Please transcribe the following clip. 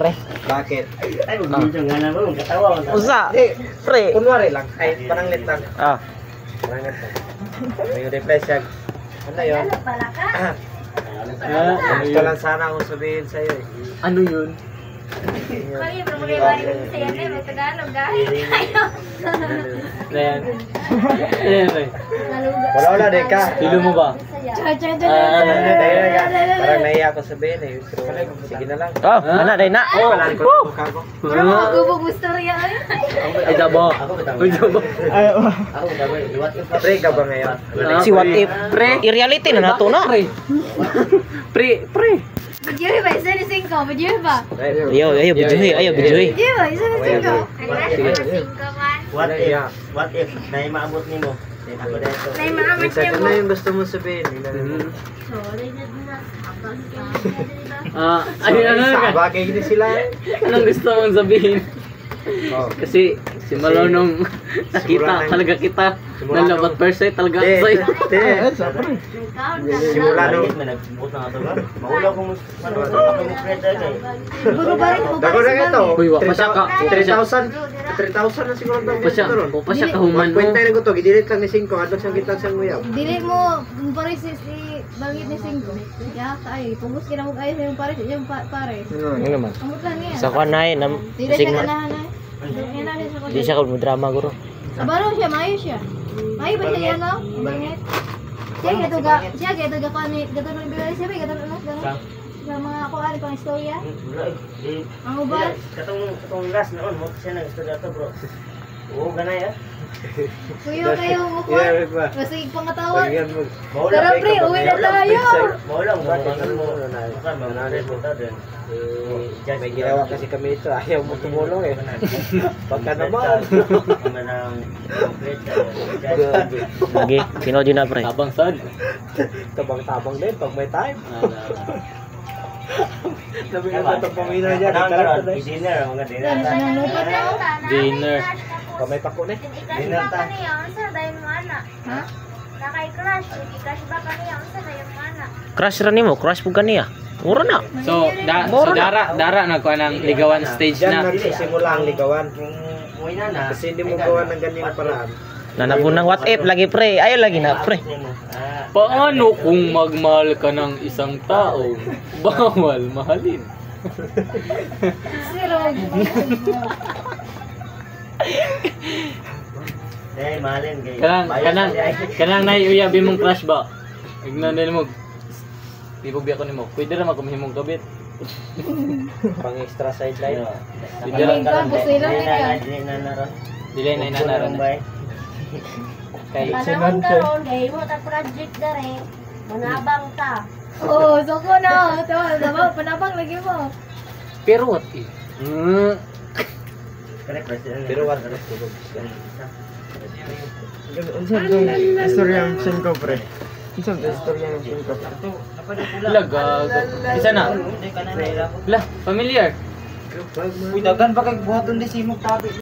pre. Bakit? Ay, mag-video nga naman, katawa. Usa. Pre. Kunwari lang, ay pananglit lang. Ah. Pananglit lang. May reply siya. Ano yun? Gusto lang sana akong sabihin sa'yo eh. Ano yun? Kaya problema rin sa yan eh, mag-Tagalog guys. Ayan. Ayan. Wala din ka. Pilo mo ba? Parang naiya ako sabihin eh. Pero sige na lang. Oh, anak day na. Oh, palaan ko ng mukha ko. Pero magubog gusto rin yan. Ay dabo. Ay dabo. Ako, dapat, what if Pre ka ba ngayon? Si what if pre? I-reality na nato na. Pre. Video ba? Isa ni Cinco. Video ba? Ayo, bijuhi. Video ba? Isa ni Cinco. What if, na maabot ni mo? Ako dito. Nay maamat Minsan niya ano mo. yung gusto mo sabihin? Bagay hindi sila eh. Anong gusto mong sabihin? Oh. Kasi si Malonong nakita talaga kita. Nalabat per se talaga sa'yo. Simula nung Nagbuot na nga ito ba? Maulaw kong ako mo friend agad eh. Buro ba rin mo Dako na ito. Uy, wa pa siya ka. 3,000 na siguro daw. Pa siya kahuman mo. Kwenta rin ko to, gidilit lang ni 5, adlok siyang kitang siyang nguyab. Dili mo pare si bangit ni Cinco. Ya kay pugos kina mo ay yung pare yung pare. Ano naman? Amot lang niya. Sa kanay na Dili siya ganahan ay. di siya ka drama guro. Sabaro siya, mayo siya. Mayo ba siya yan, no? Ang bangit. Siya gato ga kani, gato nang bigay siya, gato nang gano'n. Sa mga kuan pang istorya. Wala eh. Ang ubal. Katong last noon mo siya nang istorya to bro. Oo, ganay ah. Kuya kayo mo ko. Kasi pangatawan. Maula Pero pre, uwi na tayo. Maula mo mo. Kan mananay mo ta din. May ginawa kasi kami ito, ayaw mo tumulong eh. Pagka naman. Manang complete. Lagi, sino din na pre? Tabang sad. Tabang-tabang din pag may time. Sabi nga itong pamina niya, nagkaroon na dinner, mga dinner. Nang lupa na. Dinner. Pamay pako na eh. Dinner ta. Ha? Nakay-crush, hindi crush ba kaniya? Unsa na yung mana? Crush ra nimo, crush pug kaniya. Mura na. So dara nagkuha ng ligawan stage Diyan na. nagsisimula ang ligawan. Uwi na na. Kasi hindi mo gawa ng ganyang paraan. Nanabunang what if lagi pre. Ayo lagi na pre. Paano kung magmahal ka ng isang tao? Bawal mahalin. Zero. Eh, mahalin kay. Kanang naiuyabi mong crush ba? Ignan din mo. Ibog ko nimo. Pwede ra magkumhimong kabit. Pang extra sideline. Hindi lang campus nila, Dili na naron. Dili na inanaran. Kay Panahon karon kay mo ta project dere. Manabang ta. Oh, so ko na. Ito, panabang lagi mo. pero what if? Pero what? Unsa itong istorya ng Cinco, pre? Unsa itong istorya ng Cinco? Gago. Isa na. Lah, familiar. Uy, dagan pa kay buhaton di simog tabi.